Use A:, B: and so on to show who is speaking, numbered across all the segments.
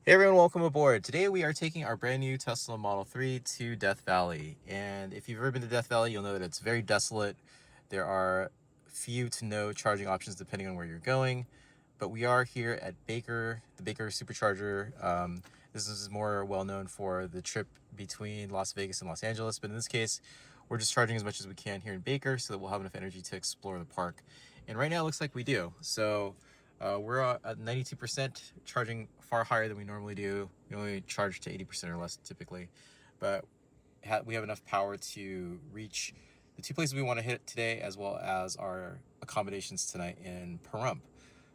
A: Hey everyone, welcome aboard. Today we are taking our brand new Tesla Model 3 to Death Valley. And if you've ever been to Death Valley, you'll know that it's very desolate. There are few to no charging options depending on where you're going. But we are here at Baker, the Baker Supercharger. This is more well known for the trip between Las Vegas and Los Angeles. But in this case, we're just charging as much as we can here in Baker so that we'll have enough energy to explore the park. And right now it looks like we do. So we're at 92%, charging far higher than we normally do. We only charge to 80% or less typically, but we have enough power to reach the two places we want to hit today, as well as our accommodations tonight in Pahrump.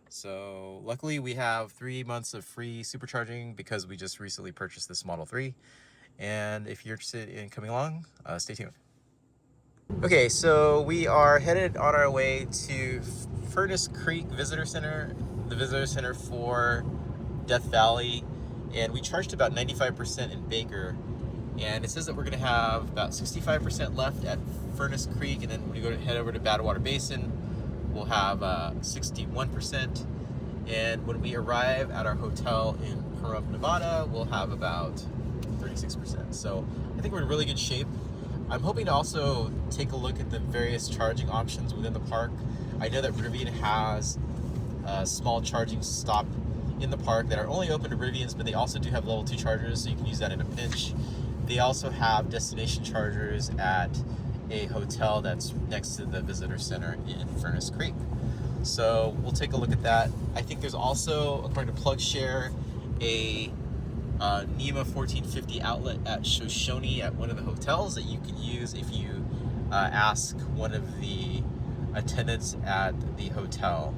A: So luckily we have 3 months of free supercharging because we just recently purchased this Model 3. And if you're interested in coming along, stay tuned. Okay, so we are headed on our way to Furnace Creek Visitor Center, the visitor center for Death Valley, and we charged about 95% in Baker, and it says that we're going to have about 65% left at Furnace Creek, and then when we go to head over to Badwater Basin, we'll have 61%, and when we arrive at our hotel in Pahrump, Nevada, we'll have about 36%. So I think we're in really good shape. I'm hoping to also take a look at the various charging options within the park. I know that Rivian has a small charging stop in the park that are only open to Rivians, but they also do have level 2 chargers, so you can use that in a pinch. They also have destination chargers at a hotel that's next to the visitor center in Furnace Creek. So we'll take a look at that. I think there's also, according to PlugShare, a NEMA 1450 outlet at Shoshone at one of the hotels that you can use if you ask one of the attendants at the hotel.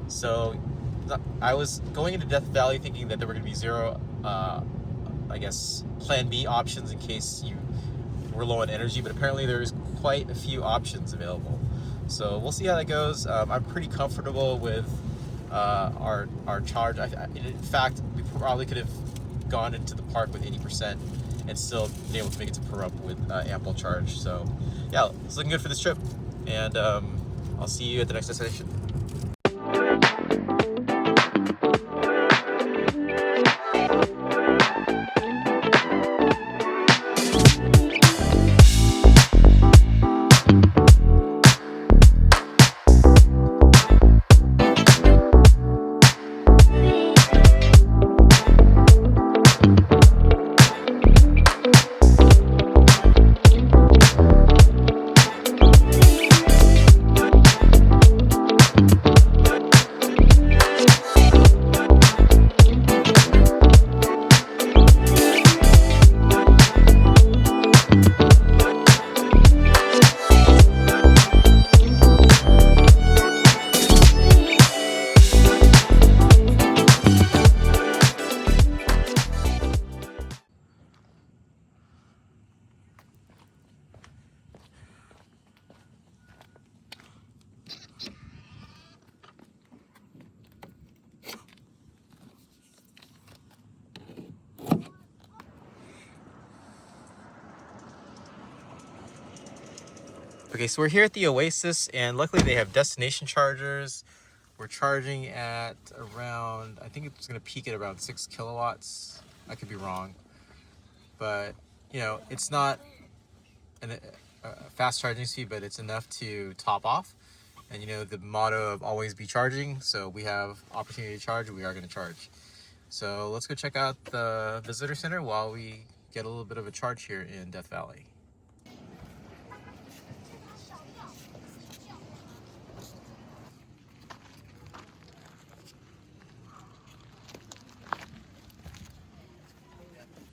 A: So I was going into Death Valley thinking that there were going to be zero, I guess, plan B options in case you were low on energy, but apparently there's quite a few options available. So we'll see how that goes. I'm pretty comfortable with our charge. In fact, we probably could have gone into the park with 80% and still been able to make it to Pahrump with ample charge. So yeah, it's looking good for this trip, and I'll see you at the next destination. Okay, so we're here at the Oasis, and luckily they have destination chargers. We're charging at around, I think it's going to peak at around 6 kilowatts. I could be wrong, but you know, it's not a fast charging speed, but it's enough to top off. And you know, the motto of always be charging, so we have opportunity to charge, we are going to charge. So let's go check out the visitor center while we get a little bit of a charge here in Death Valley.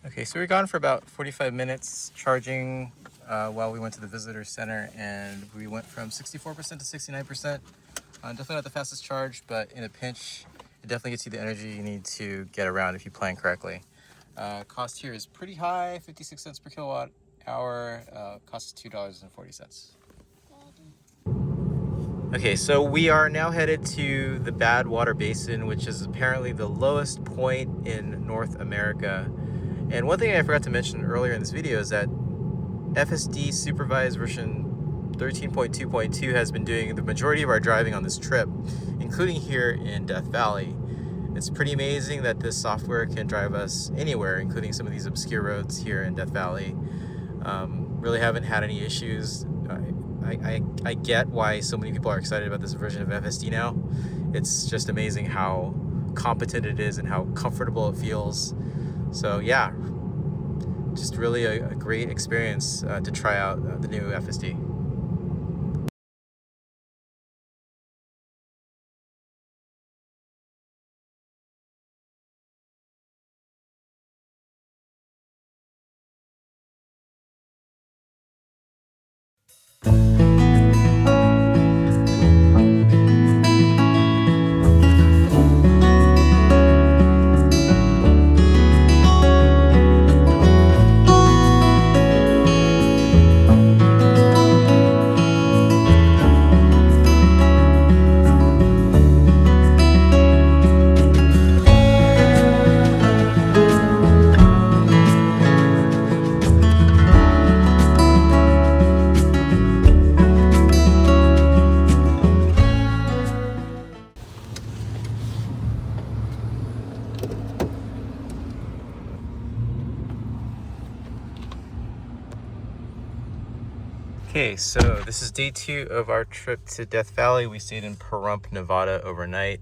A: Okay, so we were gone for about 45 minutes charging while we went to the visitor center, and we went from 64% to 69%. Definitely not the fastest charge, but in a pinch, it definitely gets you the energy you need to get around if you plan correctly. Cost here is pretty high, 56 cents per kilowatt hour, costs $2.40. Okay, so we are now headed to the Badwater Basin, which is apparently the lowest point in North America. And one thing I forgot to mention earlier in this video is that FSD supervised version 13.2.2 has been doing the majority of our driving on this trip, including here in Death Valley. It's pretty amazing that this software can drive us anywhere, including some of these obscure roads here in Death Valley. Really haven't had any issues. I get why so many people are excited about this version of FSD now. It's just amazing how competent it is and how comfortable it feels. So yeah, just really a great experience to try out the new FSD. Okay, so this is day 2 of our trip to Death Valley. We stayed in Pahrump, Nevada overnight,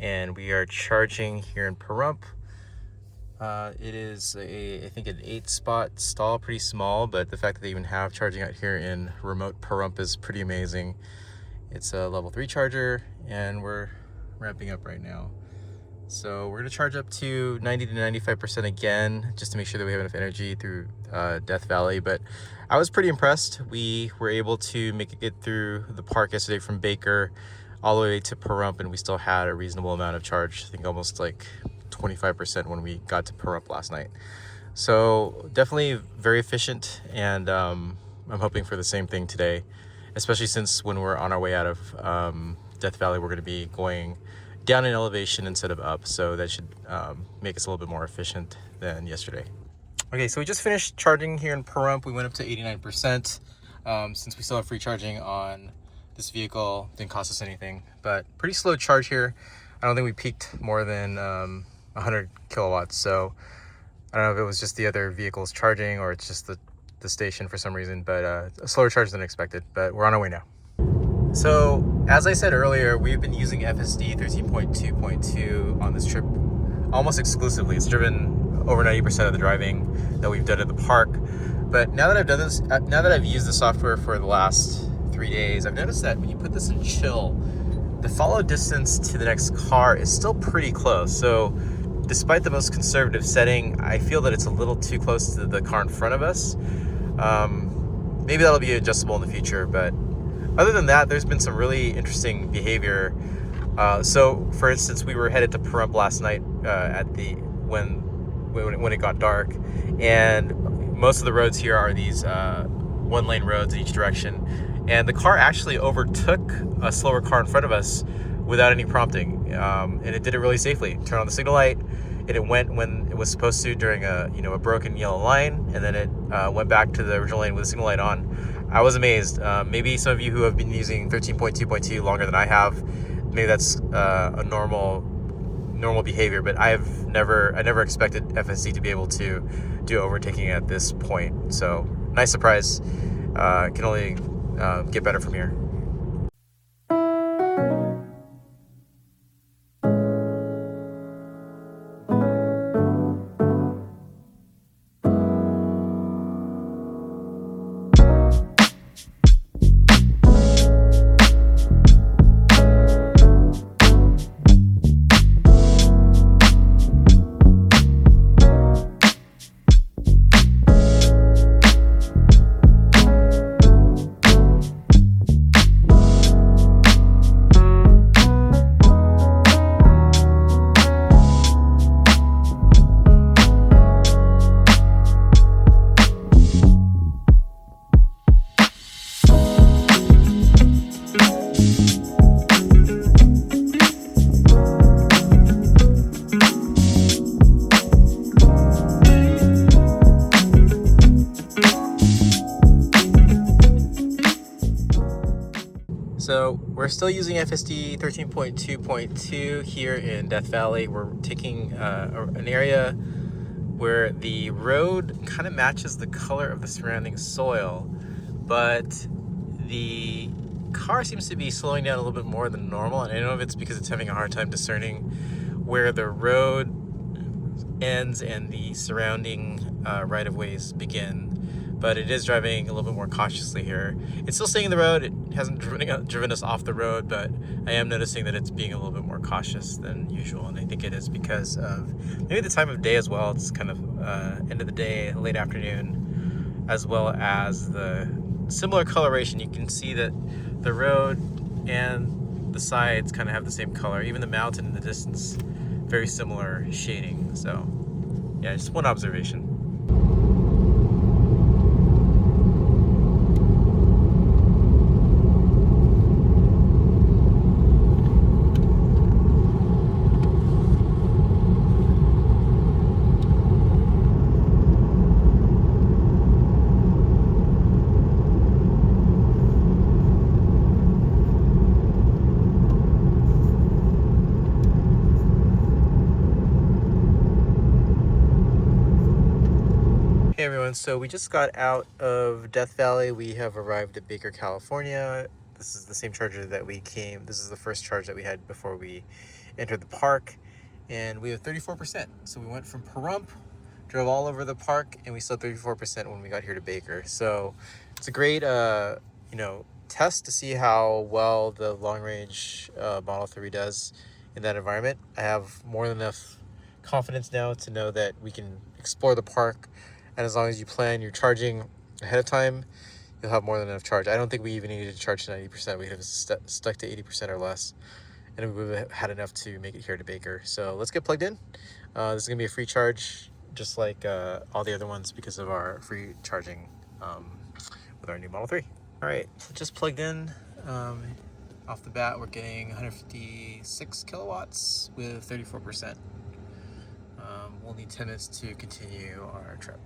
A: and we are charging here in Pahrump. It is I think an 8-spot stall, pretty small, but the fact that they even have charging out here in remote Pahrump is pretty amazing. It's a level 3 charger, and we're ramping up right now. So we're gonna charge up to 90 to 95% again, just to make sure that we have enough energy through Death Valley. But I was pretty impressed. We were able to make it through the park yesterday from Baker all the way to Pahrump, and we still had a reasonable amount of charge. I think almost like 25% when we got to Pahrump last night. So definitely very efficient, and I'm hoping for the same thing today, especially since when we're on our way out of Death Valley, we're going to be going down in elevation instead of up, so that should make us a little bit more efficient than yesterday. Okay, so we just finished charging here in Pahrump. We went up to 89%. Since we still have free charging on this vehicle, didn't cost us anything, but pretty slow charge here. I don't think we peaked more than 100 kilowatts, so I don't know if it was just the other vehicles charging or it's just the station for some reason, but a slower charge than expected, but we're on our way now. So, as I said earlier, we've been using FSD 13.2.2 on this trip almost exclusively. It's driven over 90% of the driving that we've done at the park. But now that I've done this, now that I've used the software for the last 3 days, I've noticed that when you put this in chill, the follow distance to the next car is still pretty close. So, despite the most conservative setting, I feel that it's a little too close to the car in front of us. Maybe that'll be adjustable in the future, but other than that, there's been some really interesting behavior. So, for instance, we were headed to Pahrump last night when it got dark, and most of the roads here are these one-lane roads in each direction. And the car actually overtook a slower car in front of us without any prompting, and it did it really safely. Turned on the signal light, and it went when it was supposed to during a broken yellow line, and then it went back to the original lane with the signal light on. I was amazed. Maybe some of you who have been using 13.2.2 longer than I have, maybe that's a normal behavior, but I never expected FSD to be able to do overtaking at this point. So nice surprise. Can only get better from here. So we're still using FSD 13.2.2 here in Death Valley. We're taking an area where the road kind of matches the color of the surrounding soil, but the car seems to be slowing down a little bit more than normal. And I don't know if it's because it's having a hard time discerning where the road ends and the surrounding right-of-ways begin, but it is driving a little bit more cautiously here. It's still staying in the road. It hasn't driven us off the road, but I am noticing that it's being a little bit more cautious than usual, and I think it is because of maybe the time of day as well. It's kind of end of the day, late afternoon, as well as the similar coloration. You can see that the road and the sides kind of have the same color. Even the mountain in the distance, very similar shading. So yeah, just one observation. Hey everyone, so we just got out of Death Valley. We have arrived at Baker, California. This is the same charger that this is the first charge that we had before we entered the park. And we have 34%. So we went from Pahrump, drove all over the park, and we still had 34% when we got here to Baker. So it's a great, test to see how well the long range Model 3 does in that environment. I have more than enough confidence now to know that we can explore the park, and as long as you plan your charging ahead of time, you'll have more than enough charge. I don't think we even needed to charge to 90%. We have stuck to 80% or less, and we would have had enough to make it here to Baker. So let's get plugged in. This is gonna be a free charge, just like all the other ones, because of our free charging with our new Model 3. All right, so just plugged in. Off the bat, we're getting 156 kilowatts with 34%. We'll need 10 minutes to continue our trip.